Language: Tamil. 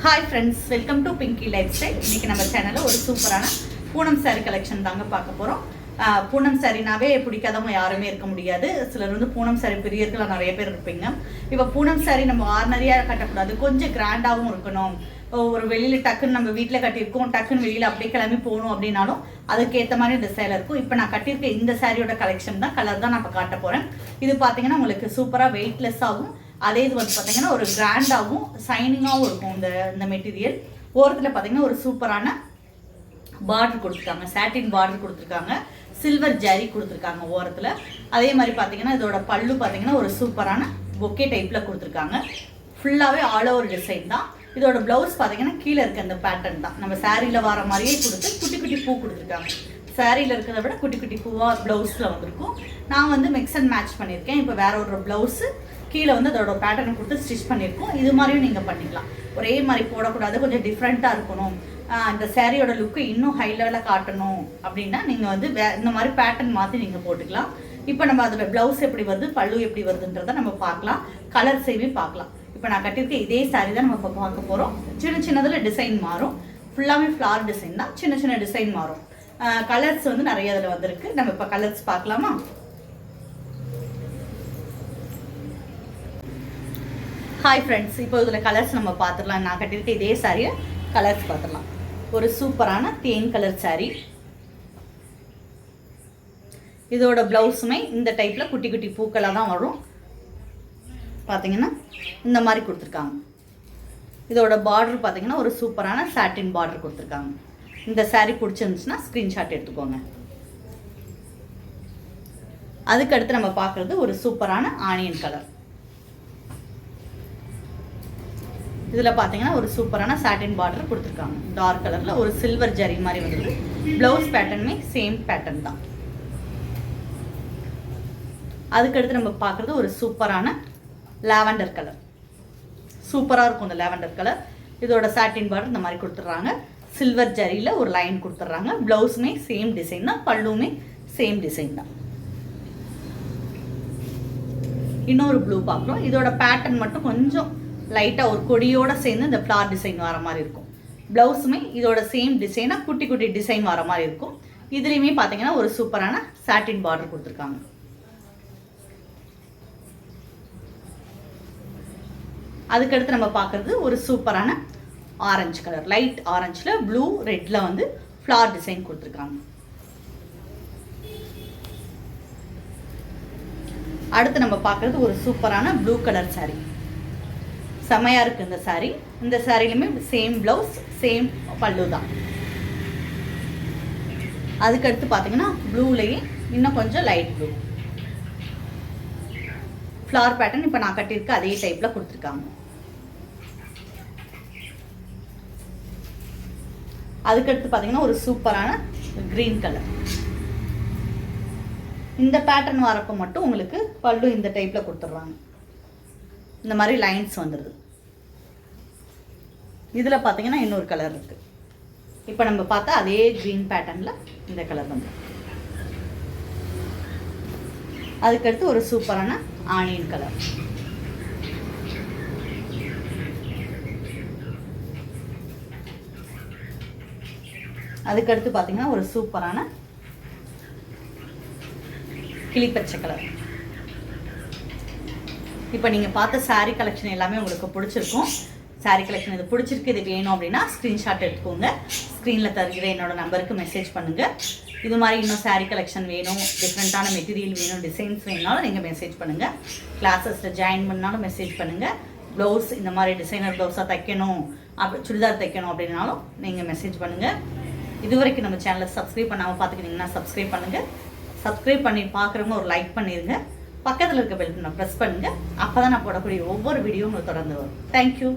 Hi friends, welcome to Pinki life style. இன்றைக்கி நம்ம சேனலில் ஒரு சூப்பரான பூனம் சாரீ கலெக்ஷன் தாங்க பார்க்க போகிறோம். பூனம் சாரீனாவே பிடிக்காதவங்க யாருமே இருக்க முடியாது. சிலர் வந்து பூனம் சாரீ பிரியர்களாக நிறைய பேர் இருப்பீங்க. இப்போ பூனம் சாரீ நம்ம ஆர்டினரியாக கட்டக்கூடாது, கொஞ்சம் கிராண்டாகவும் இருக்கணும். ஒரு வெளியில் டக்குன்னு நம்ம வீட்டில் கட்டியிருக்கோம், டக்குன்னு வெளியில் அப்படியே கிளம்பி போகணும் அப்படின்னாலும் அதுக்கேற்ற மாதிரி இந்த சேலை இருக்கும். இப்போ நான் கட்டியிருக்க இந்த சாரியோட கலெக்ஷன் தான், கலர் தான் நான் இப்போ காட்ட போகிறேன். இது பார்த்தீங்கன்னா உங்களுக்கு சூப்பராக வெயிட்லெஸ்ஸாகவும், அதே இது வந்து பார்த்தீங்கன்னா ஒரு கிராண்டாகவும் சைனிங்காகவும் இருக்கும். இந்த மெட்டீரியல் ஓரத்தில் பார்த்தீங்கன்னா ஒரு சூப்பரான பார்டர் கொடுத்துருக்காங்க, சாட்டின் பார்டர் கொடுத்துருக்காங்க, சில்வர் ஜரி கொடுத்துருக்காங்க ஓரத்தில். அதே மாதிரி பார்த்தீங்கன்னா இதோட பல்லு பார்த்தீங்கன்னா ஒரு சூப்பரான பொக்கே டைப்பில் கொடுத்துருக்காங்க. ஃபுல்லாகவே ஆல் ஓவர் டிசைன் தான். இதோட ப்ளவுஸ் பார்த்தீங்கன்னா கீழே இருக்க அந்த பேட்டர்ன் தான், நம்ம சாரியில் வர மாதிரியே கொடுத்து குட்டி குட்டி பூ கொடுத்துருக்காங்க. சாரியில் இருக்கிறத விட குட்டி குட்டி பூவாக ப்ளவுஸில் வந்திருக்கும். நான் வந்து மிக்ஸ் அண்ட் மேட்ச் பண்ணியிருக்கேன். இப்போ வேற ஒரு ப்ளவுஸு கீழே வந்து அதோட பேட்டர்னை கொடுத்து ஸ்டிச் பண்ணியிருக்கோம். இது மாதிரியும் நீங்கள் பண்ணிக்கலாம். ஒரே மாதிரி போடக்கூடாது, கொஞ்சம் டிஃப்ரெண்ட்டாக இருக்கணும், அந்த சாரியோட லுக்கு இன்னும் ஹை லெவலில் காட்டணும் அப்படின்னா நீங்கள் வந்து இந்த மாதிரி பேட்டர்ன் மாற்றி நீங்கள் போட்டுக்கலாம். இப்போ நம்ம அதோட ப்ளவுஸ் எப்படி வருது, பல்லு எப்படி வருதுன்றதை நம்ம பார்க்கலாம், கலர் சேவே பார்க்கலாம். இப்போ நான் கட்டியிருக்க இதே சாரி தான் நம்ம இப்போ பார்க்க போகிறோம். சின்ன சின்னதில் டிசைன் மாறும், ஃபுல்லாகவே ஃப்ளார் டிசைன் தான், சின்ன சின்ன டிசைன் மாறும். கலர்ஸ் வந்து நிறைய இதில் வந்திருக்கு. நம்ம இப்போ கலர்ஸ் பார்க்கலாமா? ஹாய் ஃப்ரெண்ட்ஸ், இப்போ இதில் கலர்ஸ் நம்ம பார்த்துடலாம். நான் கட்டியிருக்க இதே சாரியை கலர்ஸ் பார்த்துடலாம். ஒரு சூப்பரான தேன் கலர் சாரி. இதோட ப்ளவுஸுமே இந்த டைப்பில் குட்டி குட்டி பூக்களாக தான் வரும். பார்த்தீங்கன்னா இந்த மாதிரி கொடுத்துருக்காங்க. இதோட பார்டர் பார்த்தீங்கன்னா ஒரு சூப்பரான சாட்டின் பார்டர் கொடுத்துருக்காங்க. இந்த சாரீ பிடிச்சிருந்துச்சுன்னா ஸ்க்ரீன்ஷாட் எடுத்துக்கோங்க. அதுக்கடுத்து நம்ம பார்க்குறது ஒரு சூப்பரான ஆனியன் கலர். இதில் பார்த்தீங்கன்னா ஒரு சூப்பரான சாட்டின் பார்டர் கொடுத்துருக்காங்க. டார்க் கலரில் ஒரு சில்வர் ஜரி மாதிரி வந்துருக்கு. ப்ளவுஸ் பேட்டர்னுமே சேம் பேட்டர்ன் தான். அதுக்கடுத்து நம்ம பார்க்குறது ஒரு சூப்பரான லாவெண்டர் கலர். சூப்பராக இருக்கும் இந்த லாவெண்டர் கலர். இதோட சாட்டின் பார்டர் இந்த மாதிரி கொடுத்துட்றாங்க. சில்வர் ஜரியில் ஒரு லைன் கொடுத்துட்றாங்க. ப்ளவுஸுமே சேம் டிசைன் தான், பல்லுமே சேம் டிசைன் தான். இன்னொரு ப்ளூ பார்க்குறோம். இதோட பேட்டர்ன் மட்டும் கொஞ்சம் லைட்டாக ஒரு கொடியோடு சேர்ந்து இந்த ஃப்ளார் டிசைன் வர மாதிரி இருக்கும். ப்ளவுஸுமே இதோட சேம் டிசைனாக குட்டி குட்டி டிசைன் வர மாதிரி இருக்கும். இதுலேயுமே பார்த்தீங்கன்னா ஒரு சூப்பரான சாட்டின் பார்டர் கொடுத்துருக்காங்க. அதுக்கடுத்து நம்ம பார்க்குறது ஒரு சூப்பரான ஆரஞ்சு கலர், லைட் ஆரஞ்சில் ப்ளூ ரெட்டில் வந்து ஃப்ளார் டிசைன் கொடுத்துருக்காங்க. அடுத்து நம்ம பார்க்குறது ஒரு சூப்பரான ப்ளூ கலர் சாரீ. செமையாக இருக்குது இந்த சாரீ. இந்த சாரிலுமே சேம் ப்ளவுஸ் சேம் பல்லு தான். அதுக்கடுத்து பார்த்தீங்கன்னா ப்ளூலேயே இன்னும் கொஞ்சம் லைட் ப்ளூ ஃப்ளார் பேட்டர்ன் இப்போ நான் கட்டியிருக்க அதே டைப்பில் கொடுத்துருக்காங்க. அதுக்கடுத்து பார்த்தீங்கன்னா ஒரு சூப்பரான க்ரீன் கலர். இந்த பேட்டர்ன் வரப்போ மட்டும் உங்களுக்கு பல்லு இந்த டைப்பில் கொடுத்துட்றாங்க. இந்த மாதிரி லைன்ஸ் வந்துடுது. இதில் பார்த்தீங்கன்னா இன்னொரு கலர் இருக்குது. இப்போ நம்ம பார்த்தா அதே க்ரீன் பேட்டர்னில் இந்த கலர் வந்து. அதுக்கடுத்து ஒரு சூப்பரான ஆனியன் கலர். அதுக்கடுத்து பார்த்தீங்கன்னா ஒரு சூப்பரான கிளிப்பச்சை கலர். இப்போ நீங்கள் பார்த்த சாரீ கலெக்ஷன் எல்லாமே உங்களுக்கு பிடிச்சிருக்கும். சாரீ கலெக்ஷன் இது பிடிச்சிருக்கு, இது வேணும் அப்படின்னா ஸ்க்ரீன்ஷாட் எடுத்துக்கோங்க. ஸ்க்ரீனில் தருகிற என்னோட நம்பருக்கு மெசேஜ் பண்ணுங்கள். இது மாதிரி இன்னும் சாரீ கலெக்ஷன் வேணும், டிஃப்ரெண்ட்டான மெட்டீரியல் வேணும், டிசைன்ஸ் வேணுனாலும் நீங்கள் மெசேஜ் பண்ணுங்கள். கிளாஸஸில் ஜாயின் பண்ணாலும் மெசேஜ் பண்ணுங்கள். ப்ளவுஸ் இந்த மாதிரி டிசைனர் ப்ளவுஸாக தைக்கணும், அப்படி சுடிதார் தைக்கணும் அப்படின்னாலும் நீங்கள் மெசேஜ் பண்ணுங்கள். இது வரைக்கும் நம்ம சேனலை சப்ஸ்கிரைப் பண்ணாமல் பார்த்துக்கிட்டிங்கன்னா சப்ஸ்கிரைப் பண்ணுங்கள். சப்ஸ்கிரைப் பண்ணி பார்க்குறவங்க ஒரு லைக் பண்ணிடுங்க. பக்கத்தில் இருக்க பெல் பட்டனை ப்ரெஸ் பண்ணுங்கள். அப்போ தான் நான் போடக்கூடிய ஒவ்வொரு வீடியோ உங்களுக்கு தொடர்ந்து வரும். தேங்க்யூ.